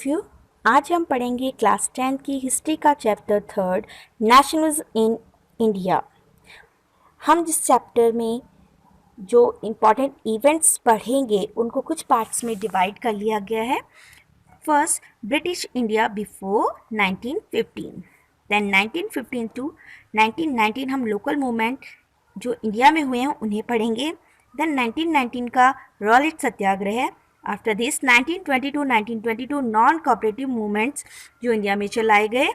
Of you. आज हम पढ़ेंगे क्लास 10 की हिस्ट्री का चैप्टर 3 नेशनलिज्म इन इंडिया। हम जिस चैप्टर में जो इम्पोर्टेंट इवेंट्स पढ़ेंगे उनको कुछ पार्ट्स में डिवाइड कर लिया गया है। First, British India before 1915, then 1915 to 1919 हम लोकल मूवमेंट जो इंडिया में हुए हैं उन्हें पढ़ेंगे। देन 1919 का रॉलेट सत्याग्रह है। After this 1922 non cooperative movements जो इंडिया में चलाए गए।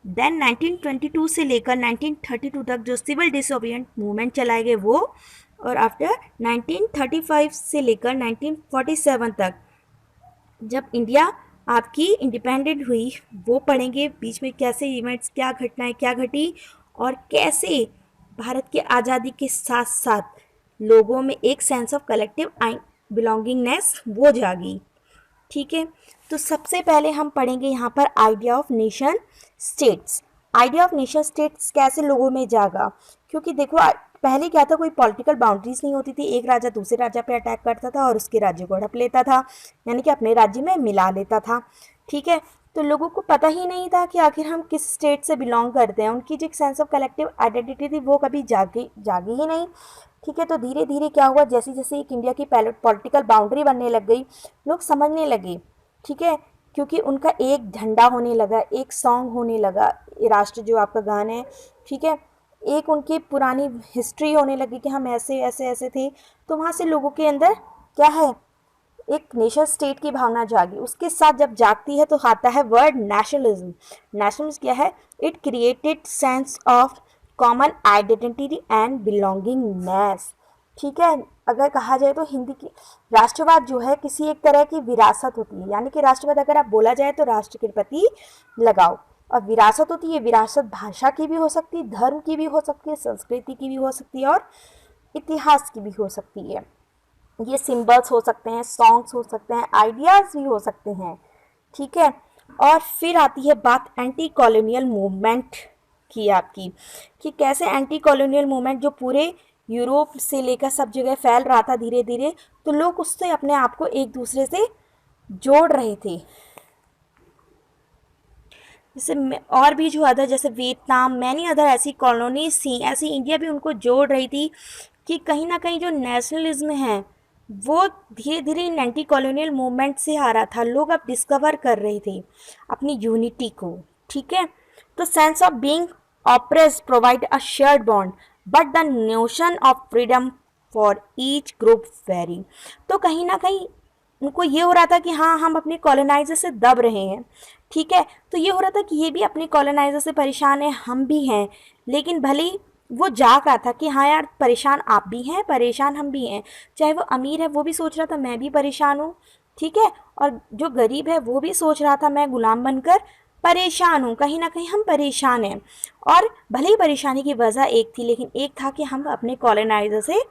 देन 1922 से लेकर 1932 तक जो सिविल डिसोबिडिएंट मूवमेंट चलाए गए वो, और आफ्टर 1935 से लेकर 1947 तक जब इंडिया आपकी इंडिपेंडेंट हुई वो पढ़ेंगे। बीच में कैसे इवेंट्स, क्या घटनाएं क्या घटी और कैसे भारत की आज़ादी के साथ साथ लोगों में एक सेंस ऑफ कलेक्टिव बिलोंगिंगनेस वो जागी। ठीक है, तो सबसे पहले हम पढ़ेंगे यहाँ पर idea of nation states. Idea of nation states कैसे लोगों में जागा, क्योंकि देखो पहले क्या था, कोई पॉलिटिकल बाउंड्रीज नहीं होती थी। एक राजा दूसरे राजा पे अटैक करता था और उसके राज्य को हड़प लेता था, यानी कि अपने राज्य में मिला लेता था। ठीक है, तो लोगों को पता ही नहीं था कि आखिर हम किस स्टेट से बिलोंग करते हैं। उनकी जो एक सेंस ऑफ कलेक्टिव आइडेंटिटी थी वो कभी जागी ही नहीं। ठीक है, तो धीरे धीरे क्या हुआ, जैसे जैसे एक इंडिया की पॉलिटिकल बाउंड्री बनने लग गई, लोग समझने लगे। ठीक है, क्योंकि उनका एक झंडा होने लगा, एक सॉन्ग होने लगा, राष्ट्र जो आपका गान है। ठीक है, एक उनकी पुरानी हिस्ट्री होने लगी कि हम ऐसे ऐसे ऐसे थे। तो वहाँ से लोगों के अंदर क्या है, एक नेशन स्टेट की भावना जागी। उसके साथ जब जागती है तो आता है वर्ड नेशनलिज्म। नेशनलिज्म क्या है, it created sense of common identity and belongingness. ठीक है, अगर कहा जाए तो हिंदी की राष्ट्रवाद जो है किसी एक तरह की विरासत होती है, यानी कि राष्ट्रवाद अगर आप बोला जाए तो राष्ट्र के प्रति लगाव, और विरासत होती है, विरासत भाषा की भी हो सकती है, धर्म की भी हो सकती है, संस्कृति की भी हो सकती है और इतिहास की भी हो सकती है। ये सिंबल्स हो सकते हैं, सॉन्ग्स हो सकते हैं, आइडियाज़ भी हो सकते हैं। ठीक है, और फिर आती है बात एंटी कॉलोनियल मूवमेंट की आपकी, कि कैसे एंटी कॉलोनियल मूवमेंट जो पूरे यूरोप से लेकर सब जगह फैल रहा था धीरे धीरे, तो लोग उससे अपने आप को एक दूसरे से जोड़ रहे थे। जैसे और भी जो अदर, जैसे वियतनाम, मैनी अदर ऐसी कॉलोनीज थी, ऐसी इंडिया भी उनको जोड़ रही थी कि कहीं ना कहीं जो नेशनलिज्म है वो धीरे धीरे इन एंटी कॉलोनियल मूवमेंट से आ रहा था। लोग अब डिस्कवर कर रहे थे अपनी यूनिटी को। ठीक है, तो sense of being oppressed provide a shared bond but the notion of freedom for each group very. तो कहीं ना कहीं उनको ये हो रहा था कि हाँ, हम अपने कॉलोनाइजर से दब रहे हैं। ठीक है, तो ये हो रहा था कि ये भी अपने कॉलोनाइजर से परेशान है, हम भी हैं, लेकिन भले ही वो जाग रहा था कि हाँ यार, परेशान आप भी हैं, परेशान हम भी हैं। चाहे वो अमीर है वो भी सोच रहा था मैं भी परेशान हूँ। ठीक है, और जो गरीब है वो भी सोच रहा था मैं गुलाम बनकर परेशान हूँ। कहीं ना कहीं हम परेशान हैं, और भले ही परेशानी की वजह एक थी, लेकिन एक था कि हम अपने कॉलोनाइजर से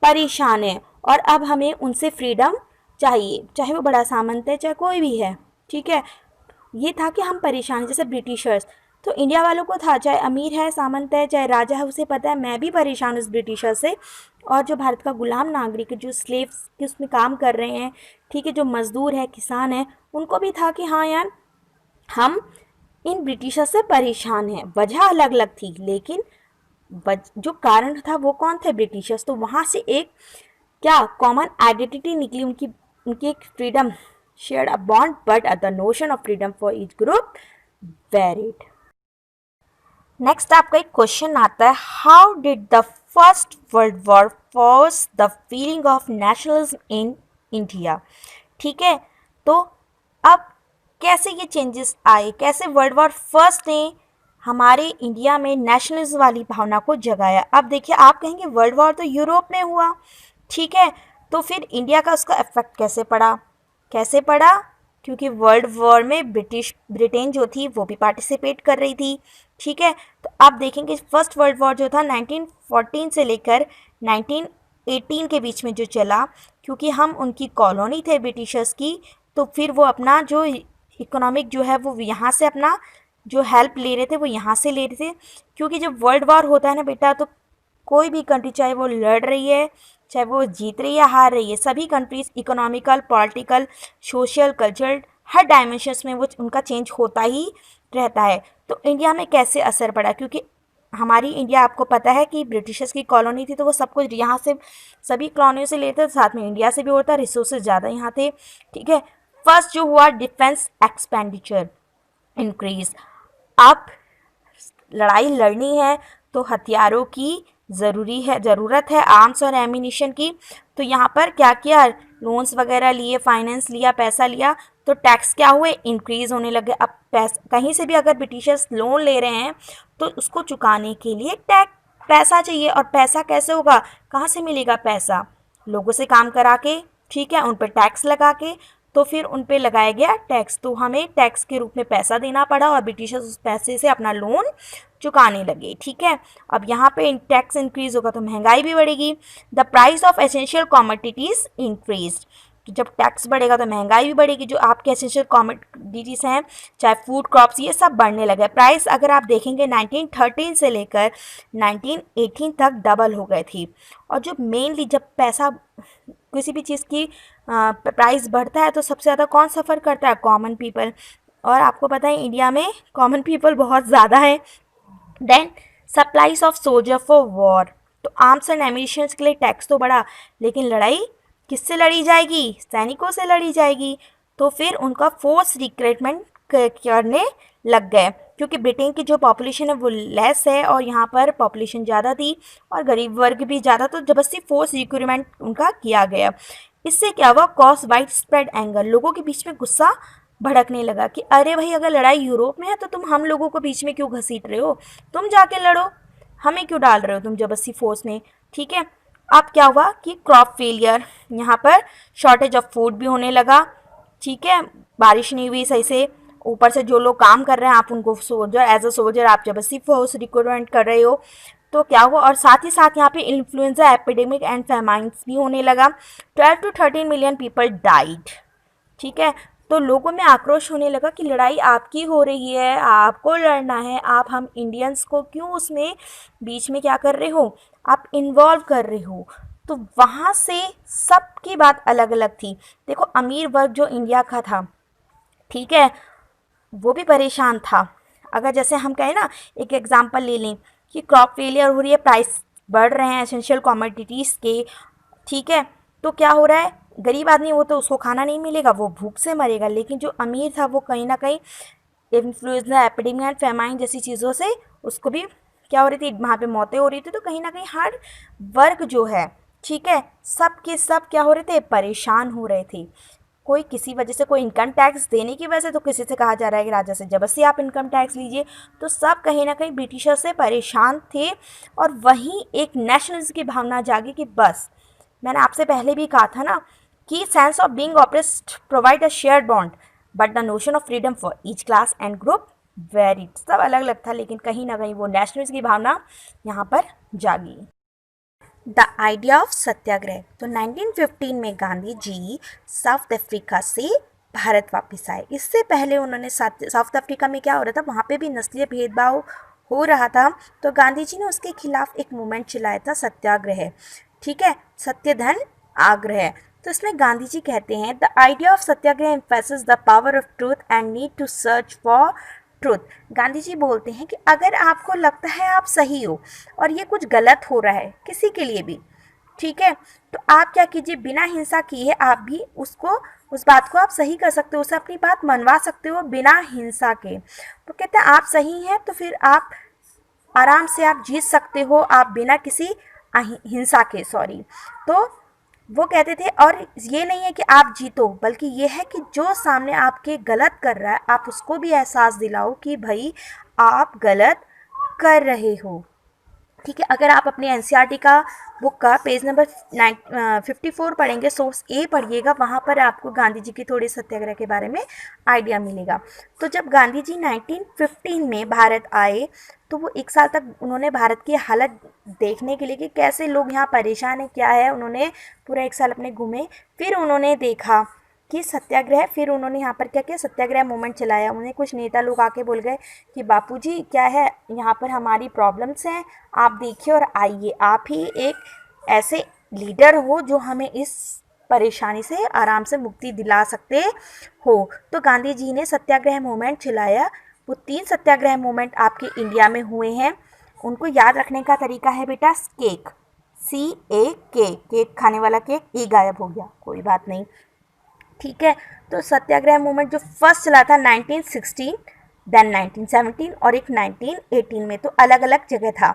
परेशान हैं और अब हमें उनसे फ्रीडम चाहिए, चाहे वो बड़ा सामंत है चाहे कोई भी है। ठीक है, ये था कि हम परेशान, जैसे ब्रिटिशर्स, तो इंडिया वालों को था, चाहे अमीर है, सामंत है, चाहे राजा है, उसे पता है मैं भी परेशान उस ब्रिटिशर से। और जो भारत का गुलाम नागरिक है, जो स्लेव्स के उसमें काम कर रहे हैं, ठीक है, जो मजदूर है, किसान है, उनको भी था कि हाँ यार, हम इन ब्रिटिशर से परेशान हैं। वजह अलग अलग थी, लेकिन जो कारण था वो कौन थे, ब्रिटिशर्स। तो वहाँ से एक क्या कॉमन आइडेंटिटी निकली उनकी, उनकी एक freedom, shared a bond but the notion of freedom for each group varied. Next आपका एक क्वेश्चन आता है, how did the first world war force the feeling of nationalism in India. ठीक है, तो अब कैसे ये चेंजेस आए, कैसे वर्ल्ड वॉर फर्स्ट ने हमारे इंडिया में नेशनलिज्म वाली भावना को जगाया। अब देखिए, आप कहेंगे वर्ल्ड वॉर तो यूरोप में हुआ, ठीक है, तो फिर इंडिया का उसका इफेक्ट कैसे पड़ा, क्योंकि वर्ल्ड वॉर में ब्रिटेन जो थी वो भी पार्टिसिपेट कर रही थी। ठीक है, तो आप देखेंगे फर्स्ट वर्ल्ड वॉर जो था 1914 से लेकर 1918 के बीच में जो चला, क्योंकि हम उनकी कॉलोनी थे ब्रिटिशर्स की, तो फिर वो अपना जो इकोनॉमिक जो है वो यहाँ से अपना जो हेल्प ले रहे थे वो यहाँ से ले रहे थे। क्योंकि जब वर्ल्ड वॉर होता है ना बेटा, तो कोई भी कंट्री चाहे वो लड़ रही है, चाहे वो जीत रही है या हार रही है, सभी countries economical, political, social, cultural हर डायमेंशंस में वो उनका चेंज होता ही रहता है। तो इंडिया में कैसे असर पड़ा, क्योंकि हमारी इंडिया आपको पता है कि ब्रिटिशर्स की कॉलोनी थी, तो वो सब कुछ यहाँ से सभी कॉलोनियों से लेते थे, साथ में इंडिया से भी होता, रिसोर्सेज ज़्यादा यहाँ थे। ठीक है, फर्स्ट जो हुआ डिफेंस एक्सपेंडिचर इंक्रीज। अब लड़ाई लड़नी है तो हथियारों की ज़रूरत है, आर्म्स और एमिनिशन की। तो यहाँ पर क्या किया, लोन्स वगैरह लिए, फाइनेंस लिया, पैसा लिया, तो टैक्स क्या हुए, इंक्रीज होने लगे। अब कहीं से भी अगर ब्रिटिशर्स लोन ले रहे हैं तो उसको चुकाने के लिए पैसा चाहिए, और पैसा कैसे होगा, कहाँ से मिलेगा पैसा, लोगों से काम करा के, ठीक है, उन पर टैक्स लगा के, तो फिर उन पे लगाया गया टैक्स, तो हमें टैक्स के रूप में पैसा देना पड़ा और ब्रिटिशर्स उस पैसे से अपना लोन चुकाने लगे। ठीक है, अब यहाँ पे टैक्स इंक्रीज होगा तो महंगाई भी बढ़ेगी। The price of essential commodities increase, तो जब टैक्स बढ़ेगा तो महंगाई भी बढ़ेगी। जो आपके एसेंशियल कॉमोडिटीज़ हैं, चाहे फूड, क्रॉप्स, ये सब बढ़ने लगे। प्राइस अगर आप देखेंगे 1913 से लेकर 1918 तक डबल हो गई थी। और जो मेनली जब पैसा किसी भी चीज़ की प्राइस बढ़ता है तो सबसे ज़्यादा कौन सफ़र करता है, कॉमन पीपल। और आपको पता है इंडिया में कॉमन पीपल बहुत ज़्यादा है। Then supplies of soldier for war, तो आर्म्स एंड एमिनिशन के लिए टैक्स तो बढ़ा, लेकिन लड़ाई किससे लड़ी जाएगी, सैनिकों से लड़ी जाएगी। तो फिर उनका फोर्स रिक्रूटमेंट करने लग गए, क्योंकि ब्रिटेन की जो पॉपुलेशन है वो लेस है और यहाँ पर पॉपुलेशन ज़्यादा थी और गरीब वर्ग भी ज़्यादा, तो जबरदस्ती फोर्स रिक्रूटमेंट उनका किया गया। इससे क्या हुआ, कॉज वाइड स्प्रेड एंगर, लोगों के बीच में गुस्सा भड़कने लगा कि अरे भाई, अगर लड़ाई यूरोप में है तो तुम हम लोगों को बीच में क्यों घसीट रहे हो, तुम जाके लड़ो, हमें क्यों डाल रहे हो तुम जबरदस्ती फोर्स में। ठीक है, अब क्या हुआ कि क्रॉप फेलियर, यहाँ पर शॉर्टेज ऑफ फूड भी होने लगा। ठीक है, बारिश नहीं हुई सही से, ऊपर से जो लोग काम कर रहे हैं आप उनको सोल्जर, एज अ सोल्जर आप जबरदस्ती फोर्स रिक्रूटमेंट कर रहे हो, तो क्या हुआ। और साथ ही साथ यहाँ पे इन्फ्लुएंजा एपिडेमिक एंड फेमाइन्स भी होने लगा। 12 to 13 मिलियन पीपल डाइड। ठीक है, तो लोगों में आक्रोश होने लगा कि लड़ाई आपकी हो रही है, आपको लड़ना है, आप हम इंडियंस को क्यों उसमें बीच में क्या कर रहे हो, आप इन्वॉल्व कर रहे हो। तो वहाँ से सबकी बात अलग अलग थी। देखो, अमीर वर्ग जो इंडिया का था, ठीक है, वो भी परेशान था। अगर जैसे हम कहें ना, एक एग्जांपल ले लें कि क्रॉप फेलियर हो रही है, प्राइस बढ़ रहे हैं एसेंशियल कमोडिटीज़ के, ठीक है, तो क्या हो रहा है, गरीब आदमी वो तो उसको खाना नहीं मिलेगा, वो भूख से मरेगा। लेकिन जो अमीर था वो कहीं ना कहीं इन्फ्लुएंजा एपिडेमिक एंड फेमाइन जैसी चीज़ों से उसको भी क्या हो रही थी, वहाँ पे मौतें हो रही थी। तो कहीं ना कहीं हर वर्ग जो है, ठीक है, सब के सब क्या हो रहे थे, परेशान हो रहे थे। कोई किसी वजह से, कोई इनकम टैक्स देने की वजह से, तो किसी से कहा जा रहा है कि राजा से जबरदस्ती आप इनकम टैक्स लीजिए। तो सब कहीं ना कहीं ब्रिटिशर से परेशान थे। और वहीं एक नेशनलिज्म की भावना जागी कि बस, मैंने आपसे पहले भी कहा था ना कि sense of being oppressed provide a shared bond, but the notion of freedom for each class and group varied. सब अलग अलग था, लेकिन कहीं ना कहीं वो नेशनलिज्म की भावना यहाँ पर जागी। द आइडिया ऑफ सत्याग्रह, तो 1915 में गांधी जी साउथ अफ्रीका से भारत वापस आए। इससे पहले उन्होंने साउथ अफ्रीका में क्या हो रहा था, वहाँ पे भी नस्लीय भेदभाव हो रहा था, तो गांधी जी ने उसके खिलाफ एक मूवमेंट चलाया था, सत्याग्रह। ठीक है, सत्यधन आग्रह। तो इसमें गांधी जी कहते हैं, the idea of satyagraha emphasis the power of truth and need to search for truth. Gandhi ji बोलते हैं कि अगर आपको लगता है आप सही हो और ये कुछ गलत हो रहा है किसी के लिए भी, ठीक है, तो आप क्या कीजिए, बिना हिंसा किए आप भी उसको, उस बात को आप सही कर सकते हो, उसे अपनी बात मनवा सकते हो बिना हिंसा के। तो कहते हैं आप सही हैं तो फिर आप आराम से आप जीत सकते हो, आप बिना किसी हिंसा के, सॉरी। तो वो कहते थे, और ये नहीं है कि आप जीतो, बल्कि ये है कि जो सामने आपके गलत कर रहा है आप उसको भी एहसास दिलाओ कि भाई आप गलत कर रहे हो। ठीक है, अगर आप अपने एनसीईआरटी का बुक का पेज नंबर 54 पढ़ेंगे, सोर्स ए पढ़िएगा, वहाँ पर आपको गांधी जी की थोड़ी सत्याग्रह के बारे में आइडिया मिलेगा। तो जब गांधी जी 1915 में भारत आए तो वो 1 साल तक उन्होंने भारत की हालत देखने के लिए कि कैसे लोग यहाँ परेशान हैं, क्या है, उन्होंने पूरा 1 साल अपने घूमे। फिर उन्होंने देखा कि सत्याग्रह, फिर उन्होंने यहाँ पर क्या किया, सत्याग्रह मूवमेंट चलाया। उन्हें कुछ नेता लोग आके बोल गए कि बापूजी क्या है, यहाँ पर हमारी प्रॉब्लम्स हैं, आप देखिए और आइए, आप ही एक ऐसे लीडर हो जो हमें इस परेशानी से आराम से मुक्ति दिला सकते हो। तो गांधी जी ने सत्याग्रह मूवमेंट चलाया। वो 3 सत्याग्रह मूवमेंट आपके इंडिया में हुए हैं। उनको याद रखने का तरीका है बेटा केक, CAK, केक खाने वाला केक, ई गायब हो गया, कोई बात नहीं, ठीक है। तो सत्याग्रह मूवमेंट जो फर्स्ट चला था 1916, देन 1917 और एक 1918 में, तो अलग अलग जगह था।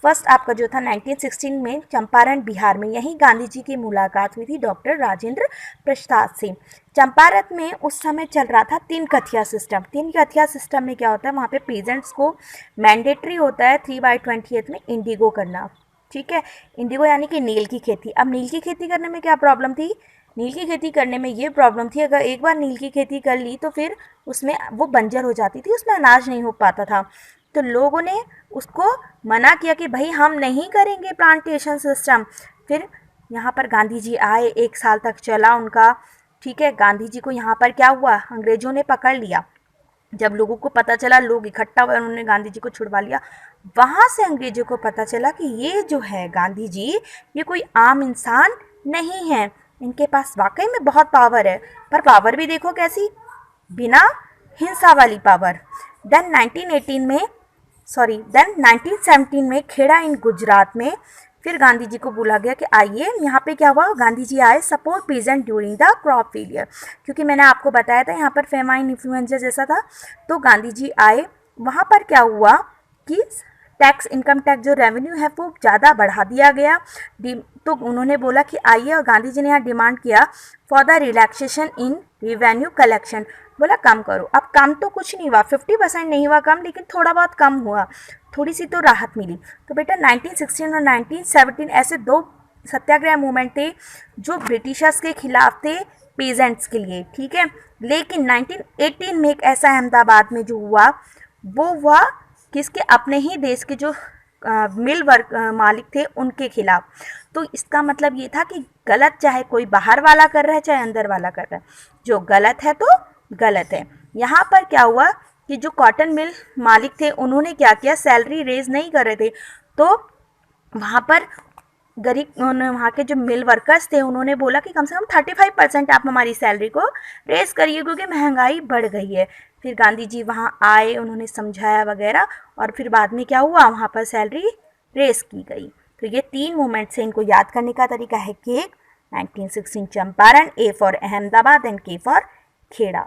फर्स्ट आपका जो था 1916 में चंपारण बिहार में, यहीं गांधी जी की मुलाकात हुई थी डॉक्टर राजेंद्र प्रसाद से। चंपारण में उस समय चल रहा था 3 कथिया सिस्टम। 3 कथिया सिस्टम में क्या होता है, वहाँ पे पेजेंट्स को मैंडेटरी होता है 3/28 में इंडिगो करना, ठीक है। इंडिगो यानी कि नील की खेती। अब नील की खेती करने में क्या प्रॉब्लम थी, नील की खेती करने में ये प्रॉब्लम थी, अगर एक बार नील की खेती कर ली तो फिर उसमें वो बंजर हो जाती थी, उसमें अनाज नहीं हो पाता था। तो लोगों ने उसको मना किया कि भाई हम नहीं करेंगे प्लांटेशन सिस्टम। फिर यहाँ पर गांधी जी आए, 1 साल तक चला उनका, ठीक है। गांधी जी को यहाँ पर क्या हुआ, अंग्रेजों ने पकड़ लिया। जब लोगों को पता चला, लोग इकट्ठा हुए, उन्होंने गांधी जी को छुड़वा लिया। वहाँ से अंग्रेजों को पता चला कि ये जो है गांधी जी, ये कोई आम इंसान नहीं है, इनके पास वाकई में बहुत पावर है। पर पावर भी देखो कैसी, बिना हिंसा वाली पावर। देन 1918 में, सॉरी देन 1917 में खेड़ा इन गुजरात में फिर गांधी जी को बोला गया कि आइए। यहाँ पे क्या हुआ, गांधी जी आए support peasant during the crop failure, क्योंकि मैंने आपको बताया था यहाँ पर फेमाइन इन्फ्लुएंजा जैसा था। तो गांधी जी आए, वहाँ पर क्या हुआ कि टैक्स, इनकम टैक्स जो रेवेन्यू है वो ज़्यादा बढ़ा दिया गया। तो उन्होंने बोला कि आइए, और गांधी जी ने यहाँ डिमांड किया for the relaxation in revenue collection. बोला कम करो। अब कम तो कुछ नहीं हुआ, 50% नहीं हुआ कम, लेकिन थोड़ा बहुत कम हुआ, थोड़ी सी तो राहत मिली। तो बेटा 1916 और 1917 ऐसे 2 सत्याग्रह मूवमेंट थे जो ब्रिटिशर्स के खिलाफ थे, पेजेंट्स के लिए, ठीक है। लेकिन 1918 में एक ऐसा अहमदाबाद में जो हुआ, वो हुआ किसके, अपने ही देश के जो मिल वर्क मालिक थे उनके खिलाफ। तो इसका मतलब ये था कि गलत चाहे कोई बाहर वाला कर रहा है चाहे अंदर वाला कर रहा है, जो गलत है तो गलत है। यहाँ पर क्या हुआ कि जो कॉटन मिल मालिक थे उन्होंने क्या किया, सैलरी रेज नहीं कर रहे थे। तो वहाँ पर गरीब, वहाँ के जो मिल वर्कर्स थे उन्होंने बोला कि कम से कम 35% आप हमारी सैलरी को रेस करिए, क्योंकि महंगाई बढ़ गई है। फिर गांधी जी वहाँ आए, उन्होंने समझाया वगैरह, और फिर बाद में क्या हुआ, वहाँ पर सैलरी रेस की गई। तो ये 3 मोमेंट से इनको याद करने का तरीका है cake, 1916 Champaran, A for Ahmedabad and के फॉर खेड़ा।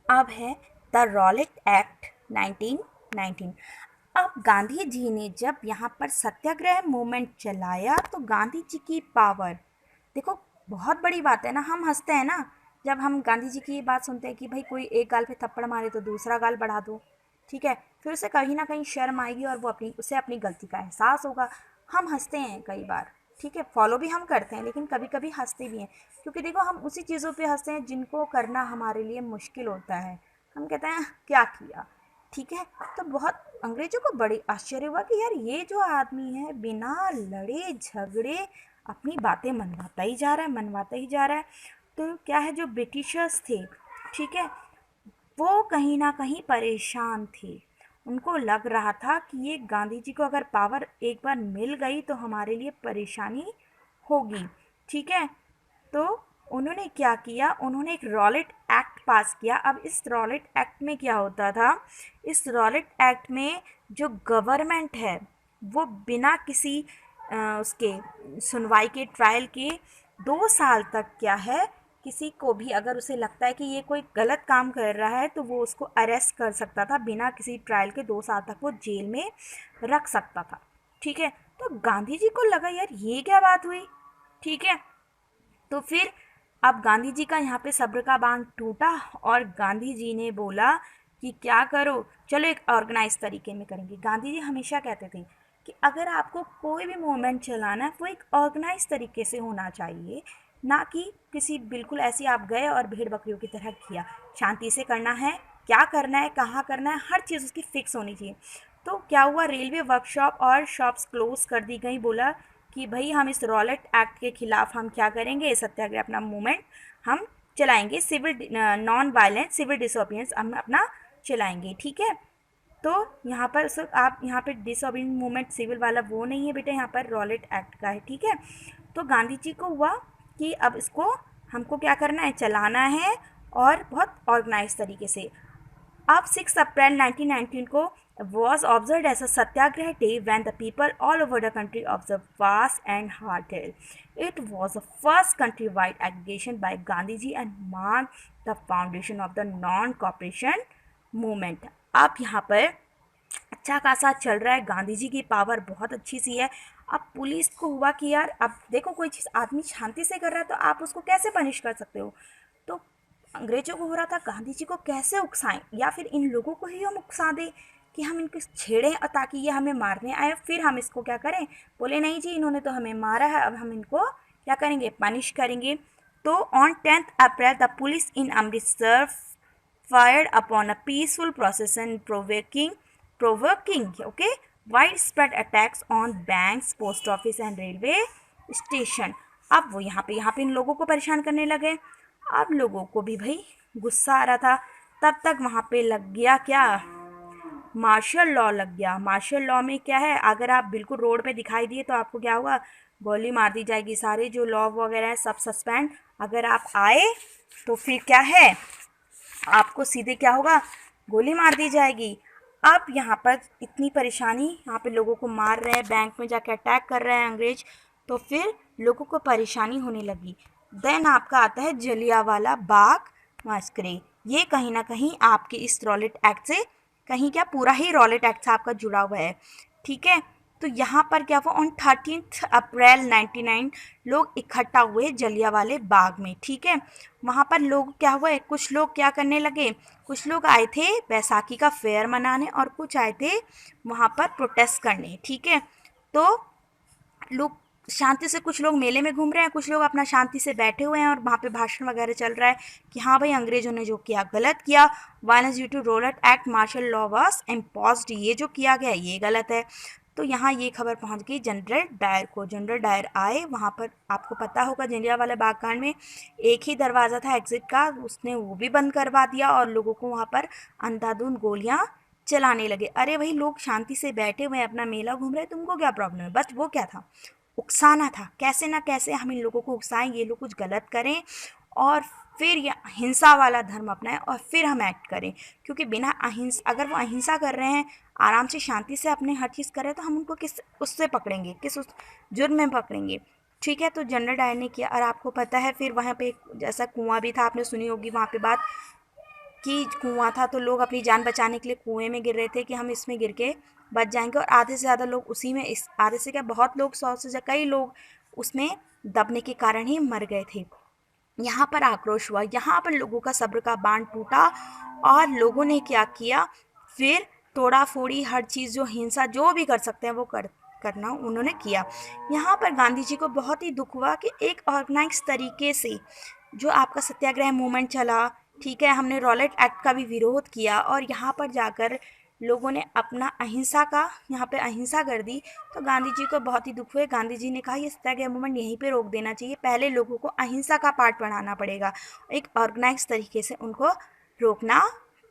अब है द रॉलेट एक्ट 1919। अब गांधी जी ने जब यहाँ पर सत्याग्रह मूवमेंट चलाया तो गांधी जी की पावर देखो, बहुत बड़ी बात है ना। हम हंसते हैं ना जब हम गांधी जी की ये बात सुनते हैं कि भाई कोई एक गाल पे थप्पड़ मारे तो दूसरा गाल बढ़ा दो, ठीक है। फिर उसे कहीं ना कहीं शर्म आएगी और वो उसे अपनी गलती का एहसास होगा। हम हंसते हैं कई बार, ठीक है, फॉलो भी हम करते हैं, लेकिन कभी कभी हंसते भी हैं, क्योंकि देखो हम उसी चीज़ों पे हंसते हैं जिनको करना हमारे लिए मुश्किल होता है। हम कहते हैं क्या किया, ठीक है। तो बहुत अंग्रेजों को बड़ी आश्चर्य हुआ कि यार ये जो आदमी है बिना लड़े झगड़े अपनी बातें मनवाता ही जा रहा है, मनवाता ही जा रहा है। तो क्या है, जो ब्रिटिशर्स थे, ठीक है, वो कहीं ना कहीं परेशान थे। उनको लग रहा था कि ये गांधी जी को अगर पावर एक बार मिल गई तो हमारे लिए परेशानी होगी, ठीक है। तो उन्होंने क्या किया, उन्होंने एक रॉलेट एक्ट पास किया। अब इस रॉलेट एक्ट में क्या होता था, इस रॉलेट एक्ट में जो गवर्नमेंट है वो बिना किसी उसके सुनवाई के, ट्रायल के 2 साल तक क्या है, किसी को भी अगर उसे लगता है कि ये कोई गलत काम कर रहा है तो वो उसको अरेस्ट कर सकता था, बिना किसी ट्रायल के 2 साल तक वो जेल में रख सकता था, ठीक है। तो गांधी जी को लगा यार ये क्या बात हुई, ठीक है। तो फिर अब गांधी जी का यहाँ पे सब्र का बांध टूटा और गांधी जी ने बोला कि क्या करो, चलो एक ऑर्गेनाइज तरीके में करेंगे। गांधी जी हमेशा कहते थे कि अगर आपको कोई भी मूवमेंट चलाना है वो एक ऑर्गेनाइज तरीके से होना चाहिए, ना कि किसी बिल्कुल ऐसे आप गए और भेड़ बकरियों की तरह किया। शांति से करना है, क्या करना है, कहाँ करना है, हर चीज़ उसकी फिक्स होनी चाहिए। तो क्या हुआ, रेलवे वर्कशॉप और शॉप्स क्लोज कर दी गई। बोला कि भाई हम इस रॉलेट एक्ट के खिलाफ हम क्या करेंगे, सत्याग्रह अपना मूवमेंट हम चलाएंगे, civil non violent civil disobedience हम अपना चलाएंगे, ठीक है। तो यहाँ पर आप यहाँ पे डिसोबीडियंस मूवमेंट सिविल वाला वो नहीं है बेटा, यहाँ पर रॉलेट एक्ट का है, ठीक है। तो गांधी जी को हुआ कि अब इसको हमको क्या करना है, चलाना है और बहुत ऑर्गेनाइज तरीके से। अब 6 अप्रैल 1919 को was observed as a satyagraha day when the people all over the country observed fast and hard-held. It was the first countrywide aggregation by Gandhiji and marked the foundation of the non-cooperation movement. अब यहाँ पर अच्छा खासा चल रहा है, गांधी जी की power बहुत अच्छी सी है। अब पुलिस को हुआ कि यार अब देखो कोई चीज़ आदमी शांति से कर रहा है तो आप उसको कैसे पनिश कर सकते हो। तो अंग्रेजों को हो रहा था गांधी जी को कैसे उकसाएं, या फिर इन लोगों को ही हम उकसा दें कि हम इनको छेड़ें और ताकि ये हमें मारने आए, फिर हम इसको क्या करें, बोले नहीं जी इन्होंने तो हमें मारा है, अब हम इनको क्या करेंगे, पनिश करेंगे। तो on 10 April the police in Amritsar fired upon a peaceful procession provoking widespread attacks on banks, post office and railway station. अब वो यहाँ पे इन लोगों को परेशान करने लगे। अब लोगों को भी भाई गुस्सा आ रहा था। तब तक वहाँ पे लग गया क्या, मार्शल लॉ लग गया। मार्शल लॉ में क्या है, अगर आप बिल्कुल रोड पे दिखाई दिए तो आपको क्या होगा, गोली मार दी जाएगी। सारे जो लॉ वगैरह है सब सस्पेंड। अगर आप आए तो फिर क्या है, आपको सीधे क्या होगा, गोली मार दी जाएगी। अब यहाँ पर इतनी परेशानी, यहाँ पे लोगों को मार रहे हैं, बैंक में जाके अटैक कर रहे हैं अंग्रेज, तो फिर लोगों को परेशानी होने लगी। देन आपका आता है जलियांवाला बाग मैसेकर। ये कहीं ना कहीं आपके इस रॉलेट एक्ट से, कहीं क्या पूरा ही रॉलेट एक्ट से आपका जुड़ा हुआ है, ठीक है। तो यहाँ पर क्या हुआ, ऑन 13 अप्रैल 1999 लोग इकट्ठा हुए जलियांवाले बाग में, ठीक है। वहाँ पर लोग क्या हुआ, कुछ लोग क्या करने लगे, कुछ लोग आए थे बैसाखी का फेयर मनाने और कुछ आए थे वहाँ पर प्रोटेस्ट करने, ठीक है। तो लोग शांति से, कुछ लोग मेले में घूम रहे हैं, कुछ लोग अपना शांति से बैठे हुए हैं और वहाँ पे भाषण वगैरह चल रहा है कि हाँ भाई अंग्रेजों ने जो किया गलत किया, violence due to Rowlatt Act martial law was imposed, ये जो किया गया ये गलत है। तो यहाँ ये खबर पहुँच गई जनरल डायर को। जनरल डायर आए वहाँ पर, आपको पता होगा जलियांवाला बाग कांड में एक ही दरवाज़ा था एग्ज़िट का, उसने वो भी बंद करवा दिया और लोगों को वहाँ पर अंधाधुंध गोलियाँ चलाने लगे। अरे भाई लोग शांति से बैठे हुए अपना मेला घूम रहे, तुमको क्या प्रॉब्लम है। बस वो क्या था, उकसाना था, कैसे ना कैसे हम इन लोगों को उकसाएं, ये लोग कुछ गलत करें और फिर ये हिंसा वाला धर्म अपनाएं और फिर हम एक्ट करें। क्योंकि बिना अहिंसा, अगर वो अहिंसा कर रहे हैं, आराम से शांति से अपने हर चीज़ कर रहे हैं, तो हम उनको किस उससे पकड़ेंगे, किस उस जुर्म में पकड़ेंगे, ठीक है। तो जनरल डायर ने किया। और आपको पता है फिर वहाँ पे जैसा कुआं भी था, आपने सुनी होगी वहाँ पे बात कि कुआं था तो लोग अपनी जान बचाने के लिए कुएं में गिर रहे थे कि हम इसमें गिर के बच जाएंगे, और आधे से ज़्यादा लोग उसी में, इस आधे से क्या बहुत लोग, 100 से ज़्यादा कई लोग उसमें दबने के कारण ही मर गए थे। यहाँ पर आक्रोश हुआ, यहाँ पर लोगों का सब्र का बांध टूटा और लोगों ने क्या किया, फिर तोड़ा फोड़ी हर चीज़, जो हिंसा जो भी कर सकते हैं वो करना उन्होंने किया। यहाँ पर गांधी जी को बहुत ही दुख हुआ कि एक ऑर्गेनाइज तरीके से जो आपका सत्याग्रह मूवमेंट चला, ठीक है, हमने रॉलेट एक्ट का भी विरोध किया और यहाँ पर जाकर लोगों ने अपना अहिंसा का, यहाँ पे अहिंसा कर दी। तो गांधी जी को बहुत ही दुख हुए। गांधी जी ने कहा ये सत्याग्रह मूवमेंट यहीं पे रोक देना चाहिए, पहले लोगों को अहिंसा का पाठ पढ़ाना पड़ेगा, एक ऑर्गेनाइज तरीके से उनको रोकना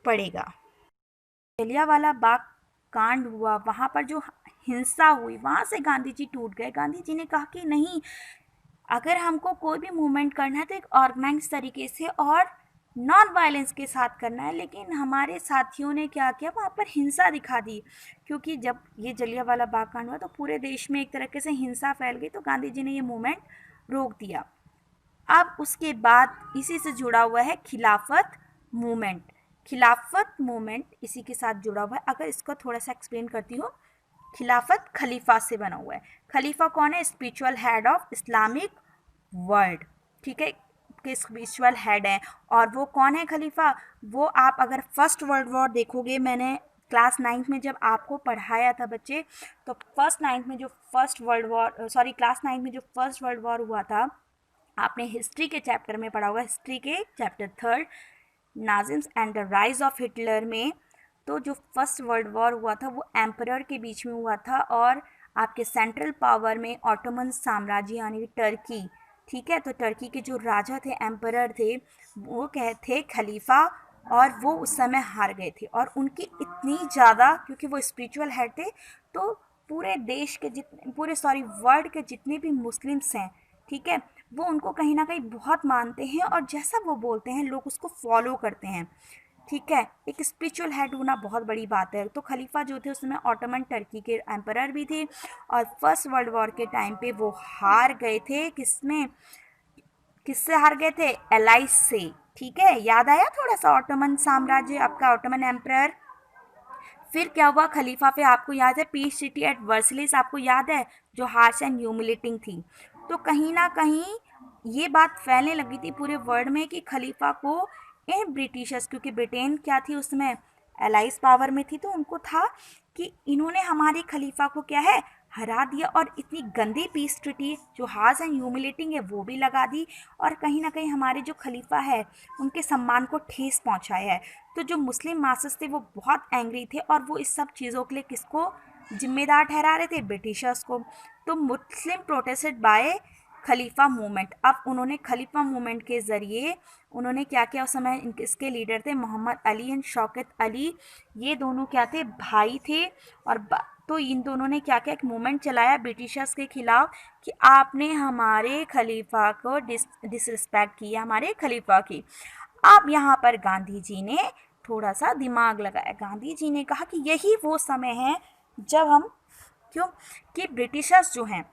पड़ेगा। जलियांवाला बाग कांड हुआ, वहाँ पर जो हिंसा हुई, वहाँ से गांधी जी टूट गए। गांधी जी ने कहा कि नहीं, अगर हमको कोई भी मूवमेंट करना है तो एक ऑर्गेनाइज तरीके से और नॉन वायलेंस के साथ करना है। लेकिन हमारे साथियों ने क्या किया, वहाँ पर हिंसा दिखा दी, क्योंकि जब ये जलियांवाला बाग कांड हुआ तो पूरे देश में एक तरीके से हिंसा फैल गई, तो गांधी जी ने ये मूवमेंट रोक दिया। अब उसके बाद इसी से जुड़ा हुआ है खिलाफत मूवमेंट। खिलाफत मूवमेंट इसी के साथ जुड़ा हुआ है। अगर इसको थोड़ा सा एक्सप्लेन करती हूँ, खिलाफत खलीफा से बना हुआ है। खलीफा कौन है, spiritual head of Islamic world, ठीक है, के स्पिरिचुअल हेड है। और वो कौन है खलीफा, वो आप अगर फर्स्ट वर्ल्ड वॉर देखोगे, मैंने क्लास 9th में जब आपको पढ़ाया था बच्चे, तो क्लास 9th में जो फर्स्ट वर्ल्ड वॉर हुआ था, आपने हिस्ट्री के चैप्टर में पढ़ा होगा, हिस्ट्री के chapter 3 Nazism and the rise of Hitler में। तो जो फर्स्ट वर्ल्ड वॉर हुआ था वो एम्परर के बीच में हुआ था और आपके सेंट्रल पावर में ऑटोमन साम्राज्य यानी टर्की, ठीक है। तो टर्की के जो राजा थे, एम्परर थे, वो थे खलीफा, और वो उस समय हार गए थे। और उनकी इतनी ज़्यादा, क्योंकि वो स्पिरिचुअल हेड थे, तो पूरे देश के वर्ल्ड के जितने भी मुस्लिम्स हैं, ठीक है, वो उनको कहीं ना कहीं बहुत मानते हैं और जैसा वो बोलते हैं लोग उसको फॉलो करते हैं। ठीक है, एक स्पिरिचुअल हेड होना बहुत बड़ी बात है। तो खलीफा जो थे उस समय ऑटोमन टर्की के एम्परर भी थे और फर्स्ट वर्ल्ड वॉर के टाइम पे वो हार गए थे। किससे हार गए थे? एलाइस से। ठीक है, याद आया थोड़ा सा ऑटोमन साम्राज्य, आपका ऑटोमन एम्परर। फिर क्या हुआ खलीफा पे, आपको याद है पीस सिटी एट वर्सलिस, आपको याद है, जो हार्श एंड ह्यूमिलेटिंग थी। तो कहीं ना कहीं ये बात फैलने लगी थी पूरे वर्ल्ड में कि खलीफा को इन ब्रिटिशर्स, क्योंकि ब्रिटेन क्या थी उसमें, एलाइज पावर में थी, तो उनको था कि इन्होंने हमारे खलीफा को क्या है, हरा दिया और इतनी गंदी पीस ट्रीटी जो हार्श एंड ह्यूमिलेटिंग है वो भी लगा दी और कहीं ना कहीं हमारे जो खलीफा है उनके सम्मान को ठेस पहुंचाया है। तो जो मुस्लिम मासेस थे वो बहुत एंग्री थे और वो इस सब चीज़ों के लिए किसको जिम्मेदार ठहरा रहे थे? ब्रिटिशर्स को। तो मुस्लिम प्रोटेस्टेड बाय खलीफा मूवमेंट। अब उन्होंने खलीफा मूवमेंट के ज़रिए उन्होंने क्या किया, उस समय इसके लीडर थे मोहम्मद अली एंड शौकत अली। ये दोनों क्या थे, भाई थे। और तो इन दोनों ने क्या किया, एक मूवमेंट चलाया ब्रिटिशर्स के खिलाफ कि आपने हमारे खलीफा को डिसरिस्पेक्ट किया, हमारे खलीफा की। अब यहाँ पर गांधी जी ने थोड़ा सा दिमाग लगाया। गांधी जी ने कहा कि यही वो समय है जब हम, क्यों कि ब्रिटिशर्स जो हैं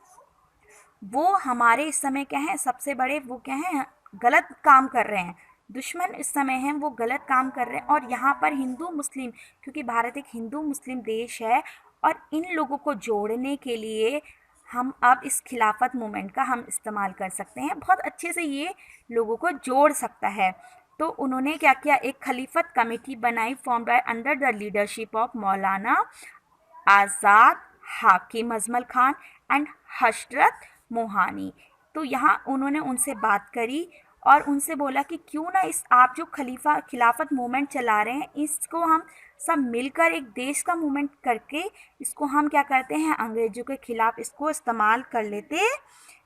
वो हमारे इस समय क्या हैं, सबसे बड़े वो क्या हैं, गलत काम कर रहे हैं। दुश्मन इस समय हैं वो गलत काम कर रहे हैं और यहाँ पर हिंदू मुस्लिम, क्योंकि भारत एक हिंदू मुस्लिम देश है और इन लोगों को जोड़ने के लिए हम अब इस खिलाफत मूवमेंट का हम इस्तेमाल कर सकते हैं, बहुत अच्छे से ये लोगों को जोड़ सकता है। तो उन्होंने क्या किया, एक खलीफत कमेटी बनाई form by under the leadership of मौलाना आज़ाद, हाकिम अजमल खान एंड हशरत मोहानी। तो यहाँ उन्होंने उनसे बात करी और उनसे बोला कि क्यों ना इस आप जो खिलाफत मूवमेंट चला रहे हैं इसको हम सब मिलकर एक देश का मूवमेंट करके इसको हम क्या करते हैं, अंग्रेजों के खिलाफ इसको इस्तेमाल कर लेते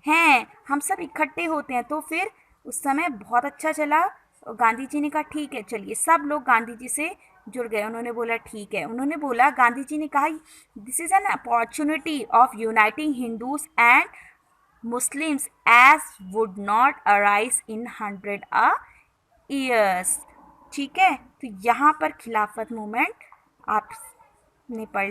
हैं, हम सब इकट्ठे होते हैं। तो फिर उस समय बहुत अच्छा चला। गांधी जी ने कहा ठीक है चलिए, सब लोग गांधी जी से जुड़ गए। उन्होंने बोला ठीक है, उन्होंने बोला, गांधी जी ने कहा this is an opportunity of uniting Hindus and Muslims as would not arise in 100 years। ठीक है, तो यहाँ पर खिलाफत मूवमेंट आपने पढ़